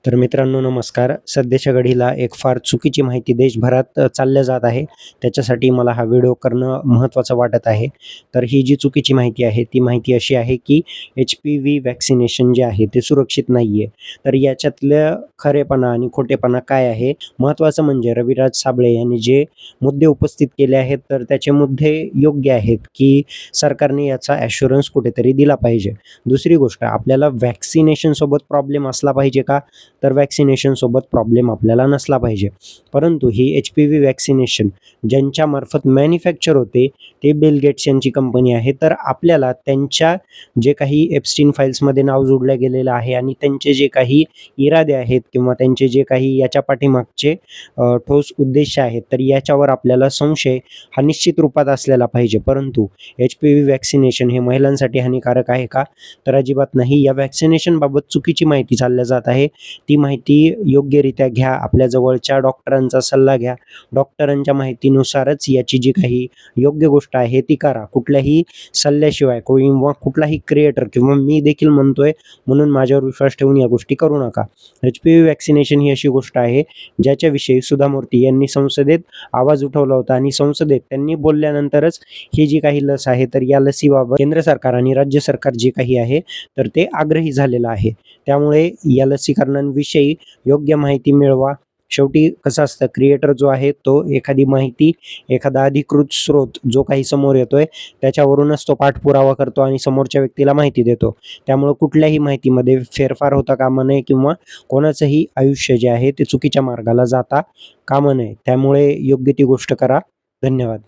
तर मित्रांनो नमस्कार. सध्याच्या घडीला एक फार चुकीची माहिती देशभरात चालल्या जात आहे. त्याच्यासाठी मला हा व्हिडिओ करणं महत्त्वाचं वाटत आहे. तर ही जी चुकीची माहिती आहे, ती माहिती अशी आहे की एच-पी-व्ही व्हॅक्सिनेशन जे आहे ते सुरक्षित नाही आहे. तर याच्यातलं खरेपणा आणि खोटेपणा काय आहे? महत्त्वाचं म्हणजे रविराज साबळे यांनी जे मुद्दे उपस्थित केले आहेत, तर त्याचे मुद्दे योग्य आहेत की सरकारने याचा ॲश्युरन्स कुठेतरी दिला पाहिजे. दुसरी गोष्ट आपल्याला व्हॅक्सिनेशनसोबत प्रॉब्लेम असला पाहिजे का? तर व्हॅक्सिनेशनसोबत प्रॉब्लेम आपल्याला नसला पाहिजे. परंतु ही एच-पी-व्ही व्हॅक्सिनेशन ज्यांच्यामार्फत मॅन्युफॅक्चर होते, ते बिल गेट्स यांची कंपनी आहे. तर आपल्याला त्यांच्या जे काही एप्स्टीन फाइल्समध्ये नाव जोडलं गेलेलं आहे आणि त्यांचे जे काही इरादे आहेत किंवा त्यांचे जे काही याच्या पाठीमागचे ठोस उद्देश आहेत, तर याच्यावर आपल्याला संशय हा निश्चित रूपात असलेला पाहिजे. परंतु एच-पी-व्ही व्हॅक्सिनेशन हे महिलांसाठी हानिकारक आहे का? तर अजिबात नाही. या व्हॅक्सिनेशनबाबत चुकीची माहिती चालल्या जात आहे. ती माहिती योग्यरित्या घ्या. आपल्या जवळच्या डॉक्टरांचा सल्ला घ्या. डॉक्टरांच्या माहितीनुसारच याची जी काही योग्य गोष्ट आहे ती करा. कुठल्याही सल्ल्याशिवाय किंवा कुठलाही क्रिएटर किंवा मी देखील म्हणतोय म्हणून माझ्यावर विश्वास ठेवून या गोष्टी करू नका. एच-पी-व्ही व्हॅक्सिनेशन ही अशी गोष्ट आहे ज्याच्याविषयी सुधा मूर्ती यांनी संसदेत आवाज उठवला होता आणि संसदेत त्यांनी बोलल्यानंतरच ही जी काही लस आहे, तर या लसीबाबत केंद्र सरकार आणि राज्य सरकार जे काही आहे, तर ते आग्रही झालेलं आहे. त्यामुळे या लसीकरणांविषयी योग्य माहिती मिळवा. शेवटी कसं असतं क्रिएटर जो आहे तो एखादी माहिती, एखादा अधिकृत स्रोत जो काही समोर येतोय त्याच्यावरूनच तो पाठपुरावा करतो आणि समोरच्या व्यक्तीला माहिती देतो. त्यामुळं कुठल्याही माहितीमध्ये फेरफार होता कामा नये किंवा कोणाचंही आयुष्य जे आहे ते चुकीच्या मार्गाला जाता कामा नये. त्यामुळे योग्य ती गोष्ट करा. धन्यवाद.